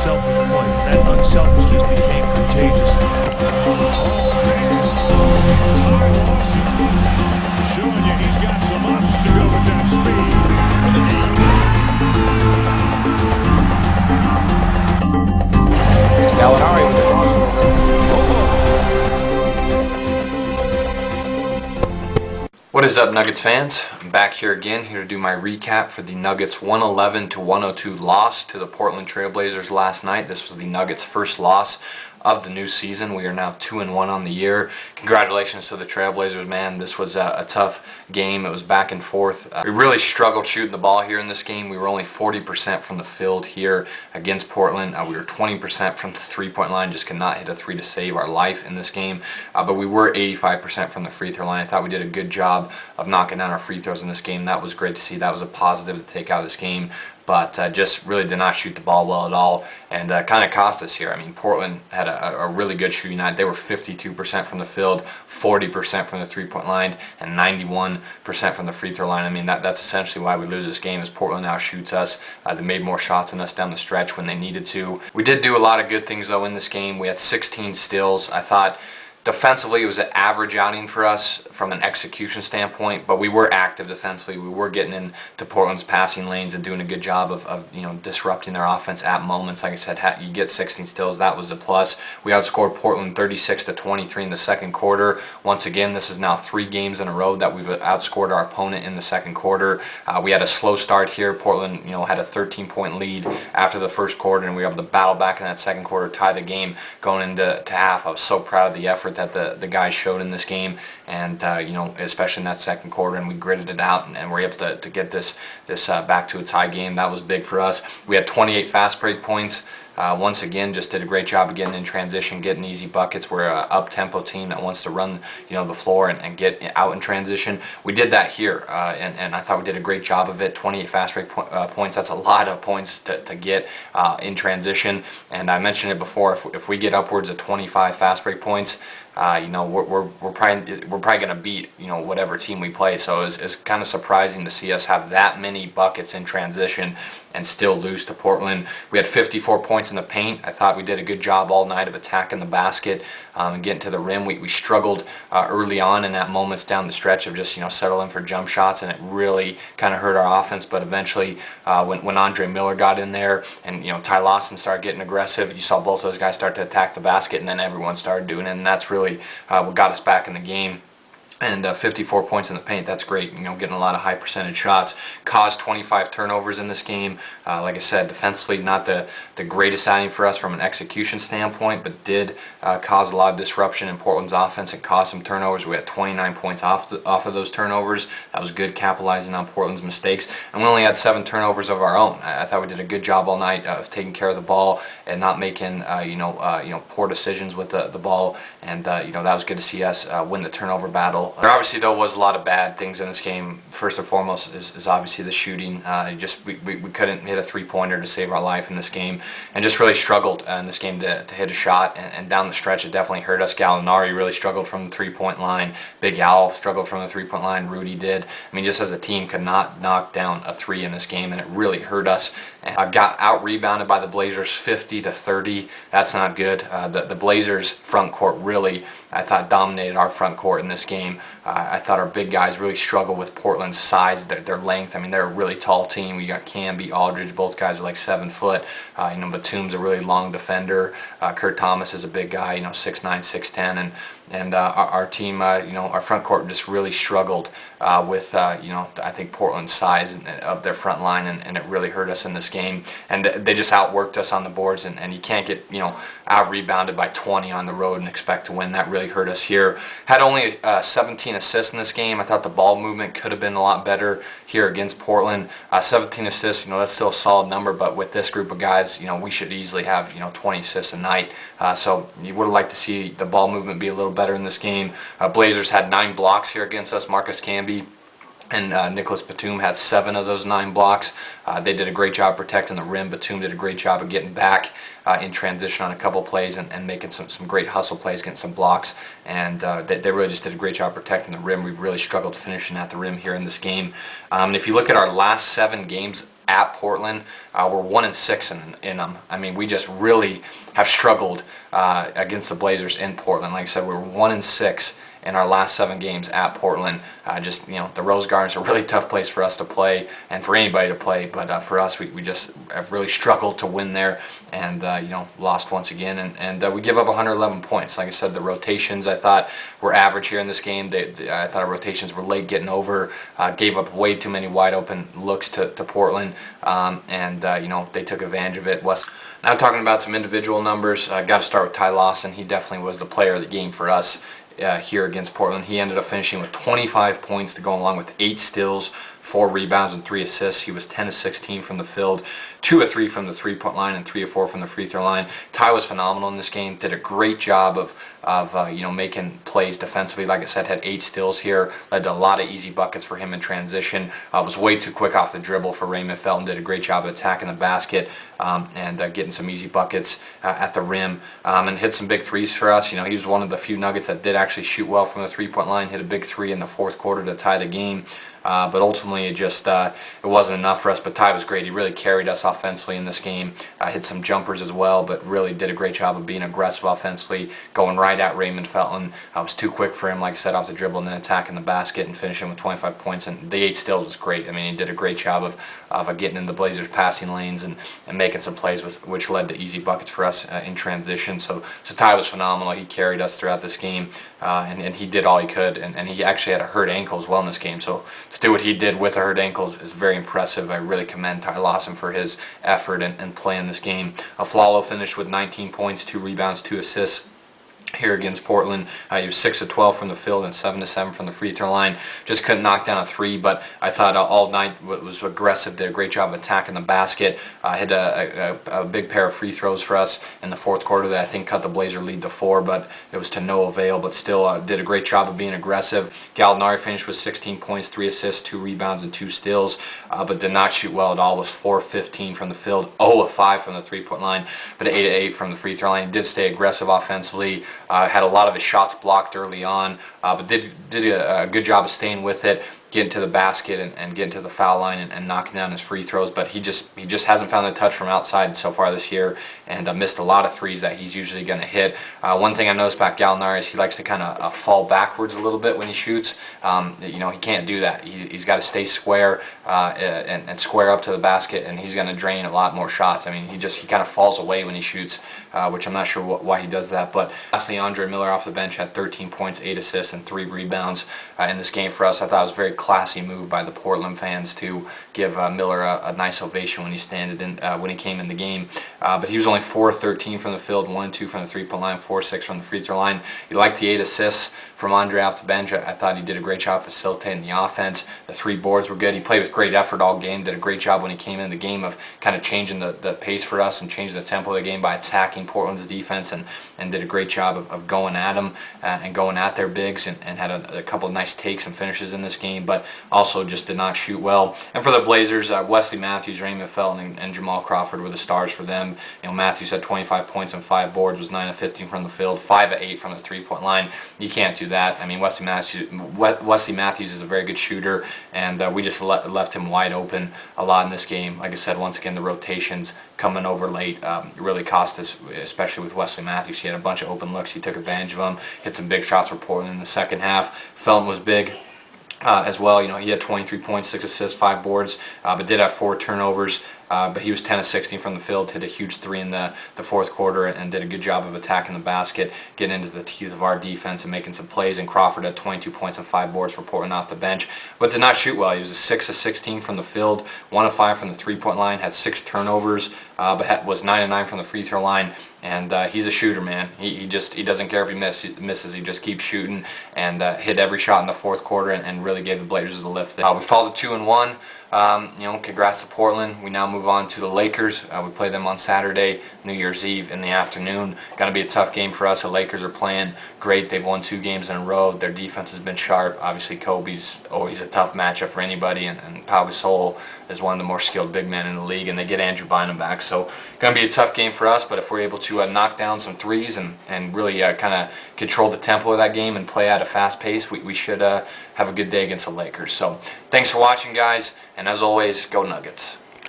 unselfish play. That unselfishness became contagious. Ty Lawson showing you he's got some ups to go with that speed. Gallinari with the crossover. What is up, Nuggets fans? I'm back here again, here to do my recap for the Nuggets 111-102 loss to the Portland Trailblazers last night. This was the Nuggets' first loss of the new season. We are now 2-1 on the year. Congratulations to the Trailblazers, man. This was a tough game. It was back and forth. We really struggled shooting the ball here in this game. We were only 40% from the field here against Portland. We were 20% from the three-point line, just could not hit a three to save our life in this game. But we were 85% from the free throw line. I thought we did a good job of knocking down our free throws in this game. That was great to see. That was a positive to take out of this game. But just really did not shoot the ball well at all, and kind of cost us here. I mean, Portland had a really good shooting night. They were 52% from the field, 40% from the three-point line, and 91% from the free throw line. I mean, that's essentially why we lose this game, is Portland now shoots us. They made more shots than us down the stretch when they needed to. We did do a lot of good things, though, in this game. We had 16 steals. I thought defensively, it was an average outing for us from an execution standpoint, but we were active defensively. We were getting into Portland's passing lanes and doing a good job of disrupting their offense at moments. Like I said, you get 16 steals, that was a plus. We outscored Portland 36-23 in the second quarter. Once again, this is now 3 games in a row that we've outscored our opponent in the second quarter. We had a slow start here. Portland, had a 13-point lead after the first quarter, and we were able to battle back in that second quarter, tie the game going into half. I was so proud of the effort that the guys showed in this game, and especially in that second quarter, and we gritted it out and were able to get this back to a tie game. That was big for us. We had 28 fast break points. Once again, just did a great job of getting in transition, getting easy buckets. We're an up-tempo team that wants to run, the floor and get out in transition. We did that here, and I thought we did a great job of it. 28 fast break points. That's a lot of points to get in transition. And I mentioned it before. If we get upwards of 25 fast break points, we're probably going to beat whatever team we play. So it's kind of surprising to see us have that many buckets in transition and still lose to Portland. We had 54 points in the paint. I thought we did a good job all night of attacking the basket and getting to the rim. We struggled early on in that moments down the stretch of just settling for jump shots, and it really kind of hurt our offense. But eventually, when Andre Miller got in there and Ty Lawson started getting aggressive, you saw both those guys start to attack the basket, and then everyone started doing it, and that's really what got us back in the game. And 54 points in the paint, that's great. Getting a lot of high percentage shots. Caused 25 turnovers in this game. Like I said, defensively not the greatest outing for us from an execution standpoint, but did cause a lot of disruption in Portland's offense and caused some turnovers. We had 29 points off of those turnovers. That was good, capitalizing on Portland's mistakes. And we only had 7 turnovers of our own. I thought we did a good job all night of taking care of the ball and not making poor decisions with the ball. And that was good to see us win the turnover battle. There obviously, though, was a lot of bad things in this game. First and foremost is obviously the shooting. We couldn't hit a three-pointer to save our life in this game, and just really struggled in this game to hit a shot. And down the stretch, it definitely hurt us. Gallinari really struggled from the three-point line. Big Al struggled from the three-point line. Rudy did. I mean, just as a team, could not knock down a three in this game, and it really hurt us. And got out-rebounded by the Blazers 50-30. That's not good. The Blazers' front court really, I thought, dominated our front court in this game. I thought our big guys really struggled with Portland's size, their length. I mean, they're a really tall team. We got Camby, Aldridge. Both guys are like 7 foot. Batum's a really long defender. Kurt Thomas is a big guy, 6'9", 6'10", and our team, our front court just really struggled with, I think Portland's size of their front line, and it really hurt us in this game. And they just outworked us on the boards, and you can't get, out-rebounded by 20 on the road and expect to win. That really hurt us here. Had only 17 assists in this game. I thought the ball movement could have been a lot better here against Portland. 17 assists, that's still a solid number, but with this group of guys, we should easily have, 20 assists a night. So you would have liked to see the ball movement be a little better in this game. Blazers had 9 blocks here against us. Marcus Camby and Nicholas Batum had 7 of those 9 blocks. They did a great job protecting the rim. Batum did a great job of getting back in transition on a couple plays and making some great hustle plays, getting some blocks. And they really just did a great job protecting the rim. We really struggled finishing at the rim here in this game. And if you look at our last 7 games at Portland. We're 1-6 in them. I mean, we just really have struggled against the Blazers in Portland. Like I said, we're 1-6 in our last 7 games at Portland. The Rose Garden's a really tough place for us to play and for anybody to play, but for us, we just have really struggled to win there, and lost once again, and we give up 111 points. Like I said, the rotations I thought were average here in this game. I thought our rotations were late getting over, gave up way too many wide open looks to Portland, and they took advantage of it. Now talking about some individual numbers, got to start with Ty Lawson. He definitely was the player of the game for us here against Portland. He ended up finishing with 25 points to go along with 8 steals, 4 rebounds, and 3 assists. He was 10 of 16 from the field, 2 of 3 from the three-point line, and 3 of 4 from the free throw line. Ty was phenomenal in this game. Did a great job of making plays defensively. Like I said, had 8 steals here. Led to a lot of easy buckets for him in transition. Was way too quick off the dribble for Raymond Felton. Did a great job of attacking the basket and getting some easy buckets at the rim, and hit some big threes for us. He was one of the few Nuggets that did actually shoot well from the three-point line. Hit a big 3 in the fourth quarter to tie the game. But ultimately, it wasn't enough for us. But Ty was great. He really carried us offensively in this game. Hit some jumpers as well, but really did a great job of being aggressive offensively, going right at Raymond Felton. I was too quick for him, like I said, off the dribble, and then attacking the basket and finishing with 25 points. And the 8 steals was great. I mean, he did a great job of getting in the Blazers' passing lanes and making some plays, which led to easy buckets for us in transition. So Ty was phenomenal. He carried us throughout this game, and he did all he could. And he actually had a hurt ankle as well in this game. So to do what he did with a hurt ankle is very impressive. I really commend Ty Lawson for his effort and play in this game. Flalo finished with 19 points, 2 rebounds, 2 assists here against Portland. He was 6 of 12 from the field and 7 of 7 from the free throw line. Just couldn't knock down a 3, but I thought all night was aggressive. Did a great job of attacking the basket. Hit a big pair of free throws for us in the fourth quarter that I think cut the Blazer lead to 4, but it was to no avail. But still did a great job of being aggressive. Gallinari finished with 16 points, 3 assists, 2 rebounds, and 2 steals, but did not shoot well at all. Was 4 of 15 from the field, 0 of 5 from the three-point line, but 8 of 8 from the free throw line. Did stay aggressive offensively. Had a lot of his shots blocked early on, but did a good job of staying with it, getting to the basket and getting to the foul line and knocking down his free throws. But he just hasn't found the touch from outside so far this year, and missed a lot of threes that he's usually going to hit. One thing I noticed about Gallinari is he likes to kind of fall backwards a little bit when he shoots. He can't do that. He's got to stay square and square up to the basket, and he's going to drain a lot more shots. I mean, he kind of falls away when he shoots, which I'm not sure why he does that. But lastly, Andre Miller off the bench had 13 points, 8 assists, and 3 rebounds in this game for us. I thought it was a very classy move by the Portland fans to give Miller a nice ovation when he came in the game. But he was only 4 of 13 from the field, 1 2 from the three-point line, 4 6 from the free throw line. He liked the 8 assists from Andre off the bench. I thought he did a great job facilitating the offense. The 3 boards were good. He played with great effort all game. Did a great job when he came in the game of kind of changing the pace for us and changing the tempo of the game by attacking Portland's defense, and did a great job of going at them and going at their bigs, and had a couple of nice takes and finishes in this game, but also just did not shoot well. And for the Blazers, Wesley Matthews, Raymond Felton, and Jamal Crawford were the stars for them. Matthews had 25 points and 5 boards, was 9 of 15 from the field, 5 of 8 from the three-point line. You can't do that. I mean, Wesley Matthews is a very good shooter, and we just left him wide open a lot in this game. Like I said, once again, the rotations coming over late really cost us, especially with Wesley Matthews. He had a bunch of open looks. He took advantage of them, hit some big shots for Portland in the second half. Felton was big as well. He had 23 points, 6 assists, 5 boards, but did have 4 turnovers. But he was 10 of 16 from the field, hit a huge 3 in the fourth quarter, and did a good job of attacking the basket, getting into the teeth of our defense and making some plays. And Crawford had 22 points and 5 boards for Portland off the bench, but did not shoot well. He was a 6 of 16 from the field, 1 of 5 from the three-point line, had 6 turnovers, but was 9 of 9 from the free throw line. And he's a shooter, man. He doesn't care if he misses. He just keeps shooting, and hit every shot in the fourth quarter, and really gave the Blazers a lift. We followed 2-1. Congrats to Portland. We now move on to the Lakers. We play them on Saturday, New Year's Eve in the afternoon. Going to be a tough game for us. The Lakers are playing great. They've won 2 games in a row. Their defense has been sharp. Obviously, Kobe's always a tough matchup for anybody, and Pau Gasol is one of the more skilled big men in the league, and they get Andrew Bynum back. So going to be a tough game for us, but if we're able to knock down some threes and really kind of control the tempo of that game and play at a fast pace, we should have a good day against the Lakers. So thanks for watching, guys, and as always, go Nuggets.